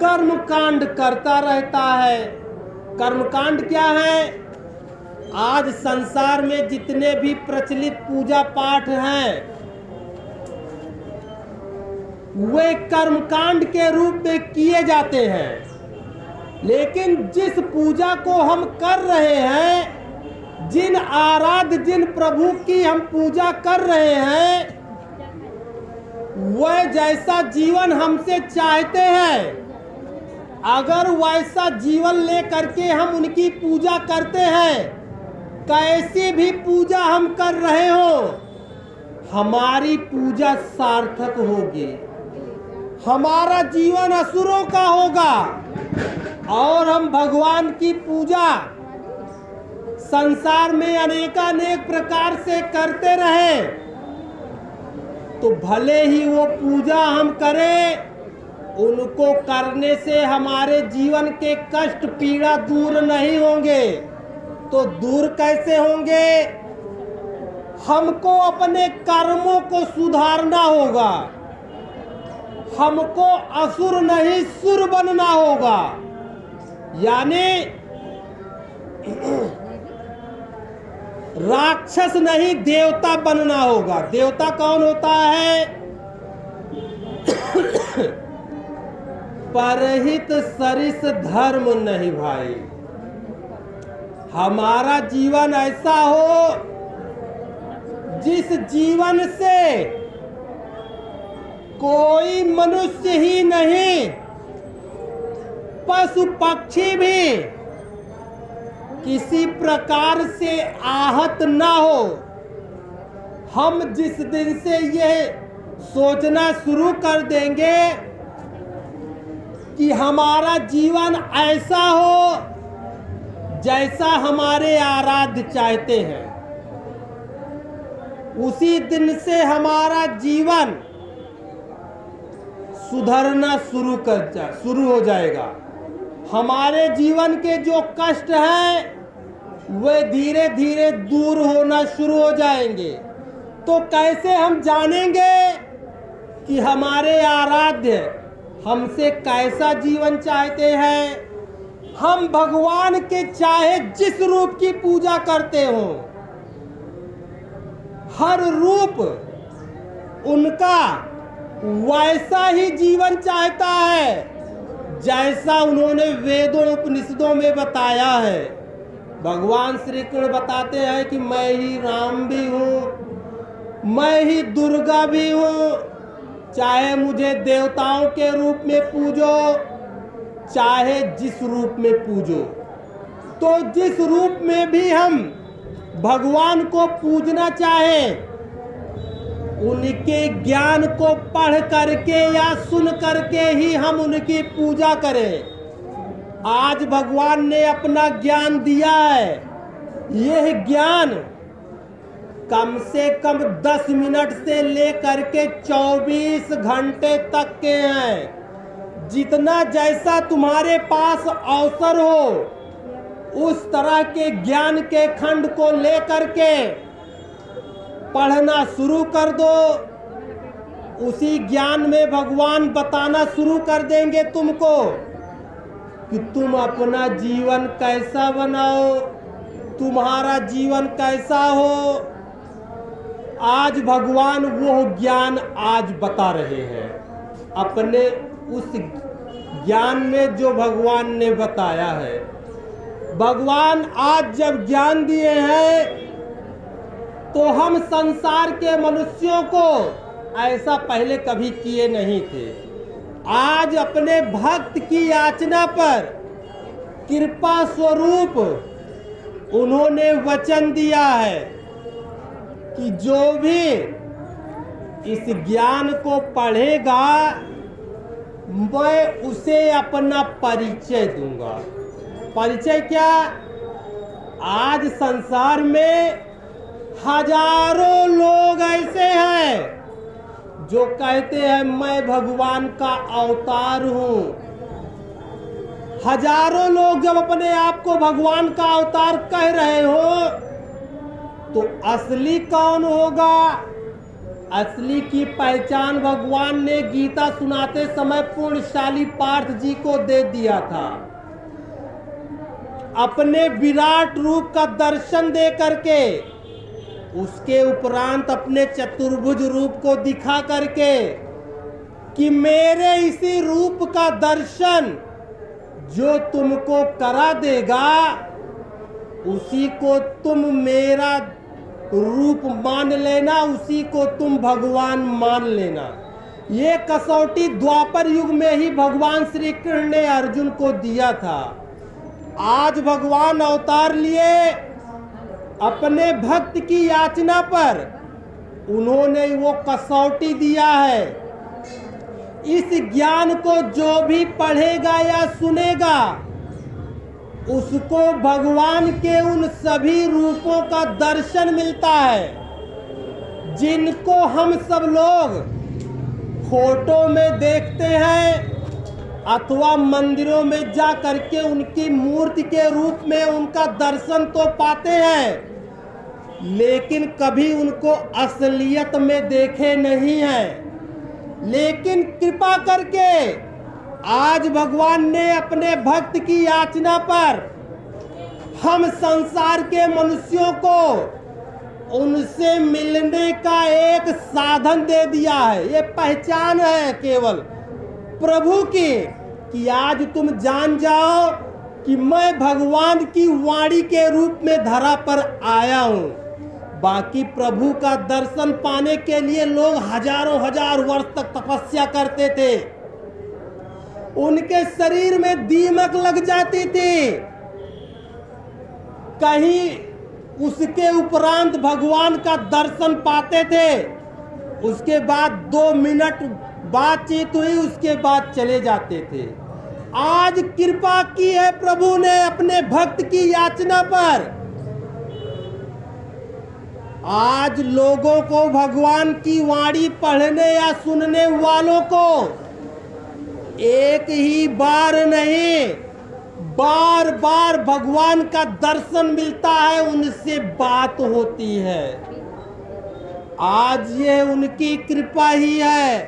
कर्म कांड करता रहता है। कर्मकांड क्या है? आज संसार में जितने भी प्रचलित पूजा पाठ हैं, वे कर्मकांड के रूप में किए जाते हैं। लेकिन जिस पूजा को हम कर रहे हैं, जिन आराध्य, जिन प्रभु की हम पूजा कर रहे हैं, वह जैसा जीवन हमसे चाहते हैं, अगर वैसा जीवन ले करके हम उनकी पूजा करते हैं, कैसी भी पूजा हम कर रहे हो, हमारी पूजा सार्थक होगी। हमारा जीवन असुरों का होगा और हम भगवान की पूजा संसार में अनेकानेक प्रकार से करते रहे, तो भले ही वो पूजा हम करें, उनको करने से हमारे जीवन के कष्ट, पीड़ा दूर नहीं होंगे। तो दूर कैसे होंगे? हमको अपने कर्मों को सुधारना होगा। हमको असुर नहीं सुर बनना होगा। यानी राक्षस नहीं देवता बनना होगा। देवता कौन होता है? परहित सरिस धर्म नहीं भाई। हमारा जीवन ऐसा हो जिस जीवन से कोई मनुष्य ही नहीं, पशु पक्षी भी किसी प्रकार से आहत ना हो। हम जिस दिन से यह सोचना शुरू कर देंगे कि हमारा जीवन ऐसा हो जैसा हमारे आराध्य चाहते हैं, उसी दिन से हमारा जीवन सुधरना शुरू हो जाएगा। हमारे जीवन के जो कष्ट हैं वे धीरे धीरे दूर होना शुरू हो जाएंगे। तो कैसे हम जानेंगे कि हमारे आराध्य हमसे कैसा जीवन चाहते हैं? हम भगवान के चाहे जिस रूप की पूजा करते हो, हर रूप उनका वैसा ही जीवन चाहता है जैसा उन्होंने वेदों उपनिषदों में बताया है। भगवान श्री कृष्ण बताते हैं कि मैं ही राम भी हूँ, मैं ही दुर्गा भी हूँ, चाहे मुझे देवताओं के रूप में पूजो, चाहे जिस रूप में पूजो। तो जिस रूप में भी हम भगवान को पूजना चाहें, उनके ज्ञान को पढ़ करके या सुन करके ही हम उनकी पूजा करें। आज भगवान ने अपना ज्ञान दिया है। यह ज्ञान कम से कम 10 मिनट से लेकर के 24 घंटे तक के हैं। जितना जैसा तुम्हारे पास अवसर हो, उस तरह के ज्ञान के खंड को लेकर के पढ़ना शुरू कर दो। उसी ज्ञान में भगवान बताना शुरू कर देंगे तुमको कि तुम अपना जीवन कैसा बनाओ, तुम्हारा जीवन कैसा हो। आज भगवान वो ज्ञान आज बता रहे हैं। अपने उस ज्ञान में जो भगवान ने बताया है, भगवान आज जब ज्ञान दिए हैं, तो हम संसार के मनुष्यों को ऐसा पहले कभी किए नहीं थे। आज अपने भक्त की याचना पर कृपा स्वरूप उन्होंने वचन दिया है कि जो भी इस ज्ञान को पढ़ेगा, मैं उसे अपना परिचय दूंगा। परिचय क्या? आज संसार में हजारों लोग ऐसे हैं जो कहते हैं मैं भगवान का अवतार हूं। हजारों लोग जब अपने आप को भगवान का अवतार कह रहे हो, तो असली कौन होगा? असली की पहचान भगवान ने गीता सुनाते समय पूर्णशाली पार्थ जी को दे दिया था। अपने विराट रूप का दर्शन दे करके, उसके उपरांत अपने चतुर्भुज रूप को दिखा करके कि मेरे इसी रूप का दर्शन जो तुमको करा देगा, उसी को तुम मेरा रूप मान लेना, उसी को तुम भगवान मान लेना। ये कसौटी द्वापर युग में ही भगवान श्री कृष्ण ने अर्जुन को दिया था। आज भगवान अवतार लिए अपने भक्त की याचना पर उन्होंने वो कसौटी दिया है। इस ज्ञान को जो भी पढ़ेगा या सुनेगा, उसको भगवान के उन सभी रूपों का दर्शन मिलता है जिनको हम सब लोग फोटो में देखते हैं अथवा मंदिरों में जा करके उनकी मूर्ति के रूप में उनका दर्शन तो पाते हैं, लेकिन कभी उनको असलियत में देखे नहीं हैं। लेकिन कृपा करके आज भगवान ने अपने भक्त की याचना पर हम संसार के मनुष्यों को उनसे मिलने का एक साधन दे दिया है। ये पहचान है केवल प्रभु की कि आज तुम जान जाओ कि मैं भगवान की वाणी के रूप में धरा पर आया हूँ। बाकी प्रभु का दर्शन पाने के लिए लोग हजारों हजार वर्ष तक तपस्या करते थे, उनके शरीर में दीमक लग जाती थी। कहीं उसके उपरांत भगवान का दर्शन पाते थे, उसके बाद 2 मिनट बातचीत हुई, उसके बाद चले जाते थे। आज कृपा की है प्रभु ने अपने भक्त की याचना पर। आज लोगों को भगवान की वाणी पढ़ने या सुनने वालों को एक ही बार नहीं बार बार भगवान का दर्शन मिलता है, उनसे बात होती है। आज ये उनकी कृपा ही है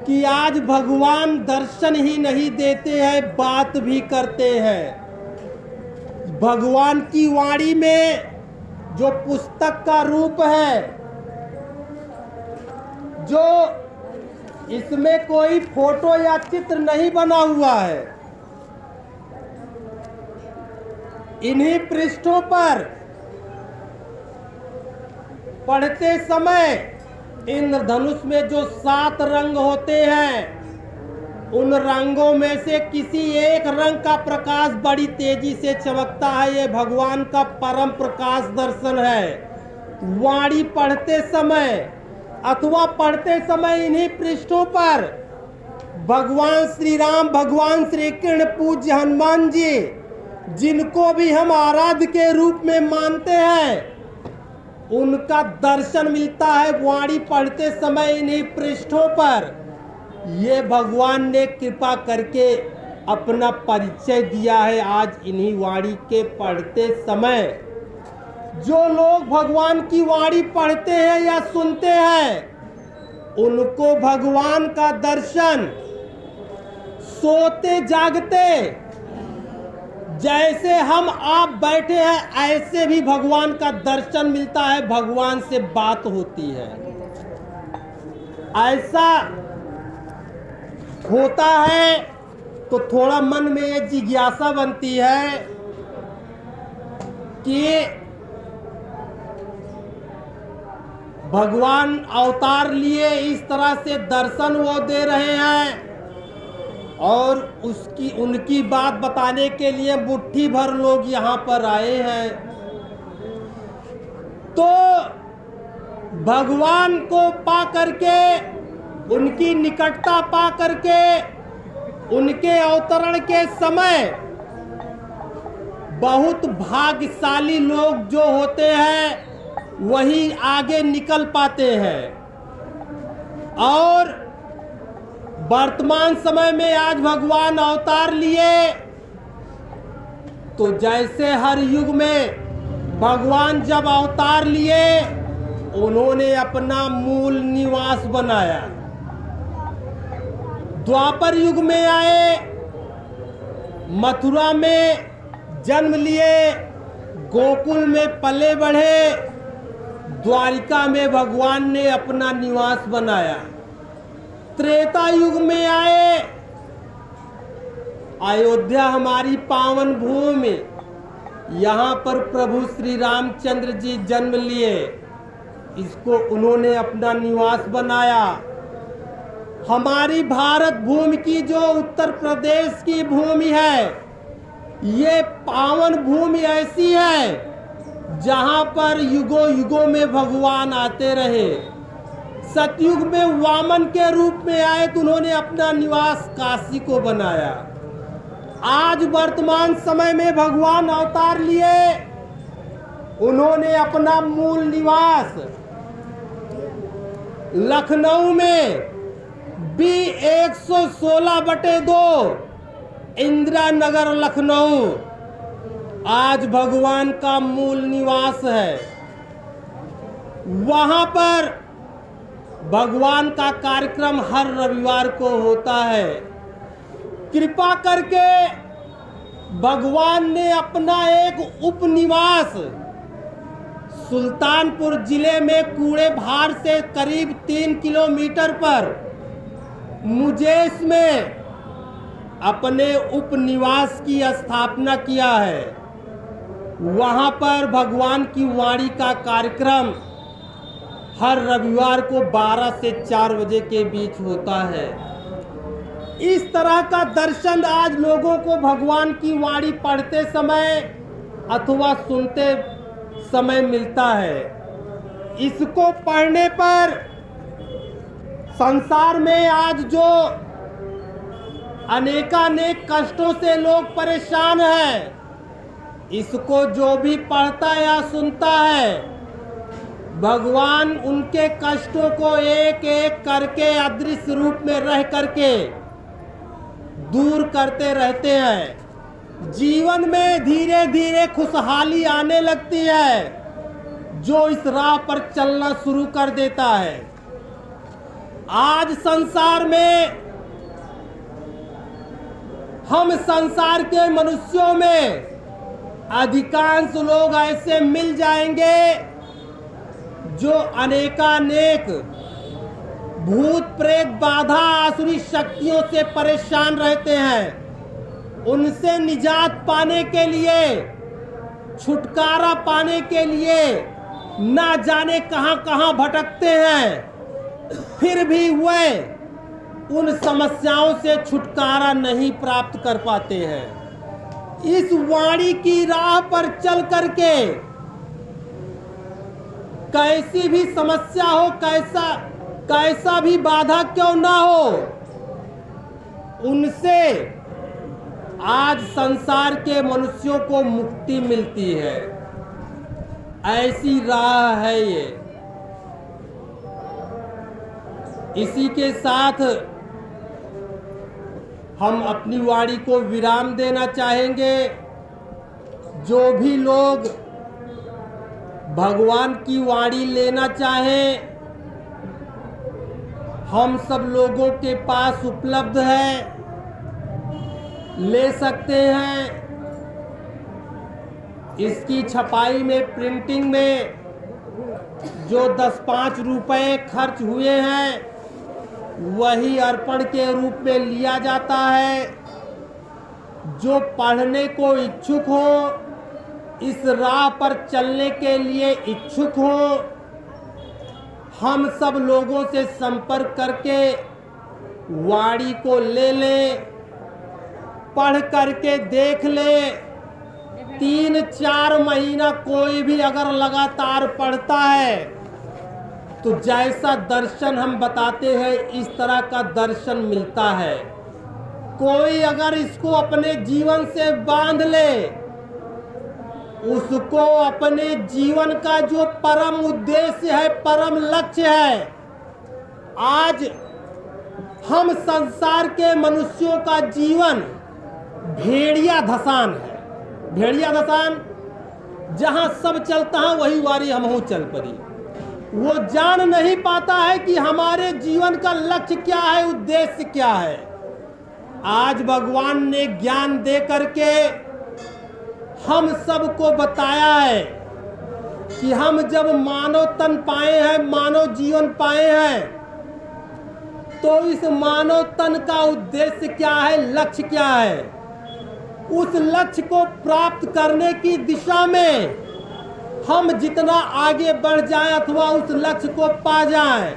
कि आज भगवान दर्शन ही नहीं देते हैं, बात भी करते हैं। भगवान की वाणी में जो पुस्तक का रूप है, जो इसमें कोई फोटो या चित्र नहीं बना हुआ है, इन्हीं पृष्ठों पर पढ़ते समय इंद्रधनुष में जो 7 रंग होते हैं, उन रंगों में से किसी एक रंग का प्रकाश बड़ी तेजी से चमकता है। ये भगवान का परम प्रकाश दर्शन है। वाणी पढ़ते समय अथवा पढ़ते समय इन्हीं पृष्ठों पर भगवान श्री राम, भगवान श्री कृष्ण, पूज्य हनुमान जी, जिनको भी हम आराध्य के रूप में मानते हैं, उनका दर्शन मिलता है वाणी पढ़ते समय इन्हीं पृष्ठों पर। ये भगवान ने कृपा करके अपना परिचय दिया है। आज इन्हीं वाणी के पढ़ते समय जो लोग भगवान की वाणी पढ़ते हैं या सुनते हैं, उनको भगवान का दर्शन सोते जागते, जैसे हम आप बैठे हैं ऐसे भी भगवान का दर्शन मिलता है, भगवान से बात होती है। ऐसा होता है तो थोड़ा मन में ये जिज्ञासा बनती है कि भगवान अवतार लिए इस तरह से दर्शन वो दे रहे हैं, और उनकी बात बताने के लिए मुट्ठी भर लोग यहाँ पर आए हैं। तो भगवान को पा करके, उनकी निकटता पा करके, उनके अवतरण के समय बहुत भाग्यशाली लोग जो होते हैं वही आगे निकल पाते हैं। और वर्तमान समय में आज भगवान अवतार लिए, तो जैसे हर युग में भगवान जब अवतार लिए, उन्होंने अपना मूल निवास बनाया। द्वापर युग में आए, मथुरा में जन्म लिए, गोकुल में पले बढ़े, द्वारिका में भगवान ने अपना निवास बनाया। त्रेता युग में आए, अयोध्या हमारी पावन भूमि, यहाँ पर प्रभु श्री रामचंद्र जी जन्म लिए, इसको उन्होंने अपना निवास बनाया। हमारी भारत भूमि की जो उत्तर प्रदेश की भूमि है, ये पावन भूमि ऐसी है जहाँ पर युगों युगों में भगवान आते रहे। सतयुग में वामन के रूप में आए तो उन्होंने अपना निवास काशी को बनाया। आज वर्तमान समय में भगवान अवतार लिए, उन्होंने अपना मूल निवास लखनऊ में B116/2 इंदिरा नगर लखनऊ आज भगवान का मूल निवास है। वहाँ पर भगवान का कार्यक्रम हर रविवार को होता है। कृपा करके भगवान ने अपना एक उपनिवास सुल्तानपुर जिले में कूड़े भार से करीब 3 किलोमीटर पर मुजेश में अपने उपनिवास की स्थापना किया है। वहाँ पर भगवान की वाणी का कार्यक्रम हर रविवार को 12 से 4 बजे के बीच होता है। इस तरह का दर्शन आज लोगों को भगवान की वाणी पढ़ते समय अथवा सुनते समय मिलता है। इसको पढ़ने पर संसार में आज जो अनेकानेक कष्टों से लोग परेशान हैं, इसको जो भी पढ़ता या सुनता है, भगवान उनके कष्टों को एक एक करके अदृश्य रूप में रह करके दूर करते रहते हैं। जीवन में धीरे धीरे खुशहाली आने लगती है जो इस राह पर चलना शुरू कर देता है। आज संसार में हम संसार के मनुष्यों में अधिकांश लोग ऐसे मिल जाएंगे जो अनेकानेक भूत प्रेत बाधा आसुरी शक्तियों से परेशान रहते हैं। उनसे निजात पाने के लिए, छुटकारा पाने के लिए ना जाने कहां कहां भटकते हैं, फिर भी वे उन समस्याओं से छुटकारा नहीं प्राप्त कर पाते हैं। इस वाणी की राह पर चल करके कैसी भी समस्या हो, कैसा भी बाधा क्यों ना हो, उनसे आज संसार के मनुष्यों को मुक्ति मिलती है। ऐसी राह है ये। इसी के साथ हम अपनी वाणी को विराम देना चाहेंगे। जो भी लोग भगवान की वाणी लेना चाहें, हम सब लोगों के पास उपलब्ध है, ले सकते हैं। इसकी छपाई में, प्रिंटिंग में जो 10-5 रुपए खर्च हुए हैं वही अर्पण के रूप में लिया जाता है। जो पढ़ने को इच्छुक हो, इस राह पर चलने के लिए इच्छुक हो, हम सब लोगों से संपर्क करके वाणी को ले लें, पढ़ करके देख ले। 3-4 महीना कोई भी अगर लगातार पढ़ता है तो जैसा दर्शन हम बताते हैं इस तरह का दर्शन मिलता है। कोई अगर इसको अपने जीवन से बांध ले, उसको अपने जीवन का जो परम उद्देश्य है, परम लक्ष्य है, आज हम संसार के मनुष्यों का जीवन भेड़िया धसान है। भेड़िया धसान जहां सब चलता है वही वारी हमहू चल पड़ी। वो जान नहीं पाता है कि हमारे जीवन का लक्ष्य क्या है, उद्देश्य क्या है। आज भगवान ने ज्ञान दे करके हम सबको बताया है कि हम जब मानव तन पाए हैं, मानव जीवन पाए हैं, तो इस मानव तन का उद्देश्य क्या है, लक्ष्य क्या है। उस लक्ष्य को प्राप्त करने की दिशा में हम जितना आगे बढ़ जाएं अथवा उस लक्ष्य को पा जाएं,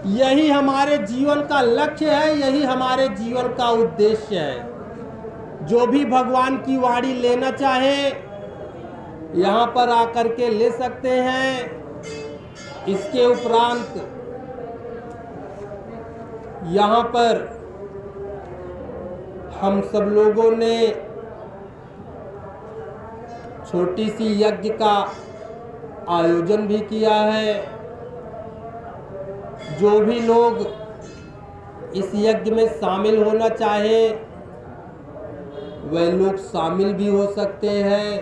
यही हमारे जीवन का लक्ष्य है, यही हमारे जीवन का उद्देश्य है। जो भी भगवान की वाणी लेना चाहे यहाँ पर आकर के ले सकते हैं। इसके उपरांत यहाँ पर हम सब लोगों ने छोटी सी यज्ञ का आयोजन भी किया है। जो भी लोग इस यज्ञ में शामिल होना चाहे वह लोग शामिल भी हो सकते हैं।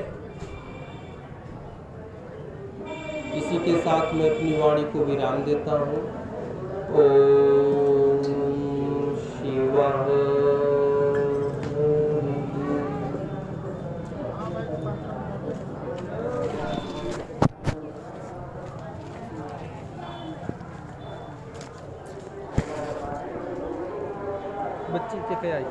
इसी के साथ मैं अपनी वाणी को विराम देता हूँ। ओम शिवाय। बच्ची के आई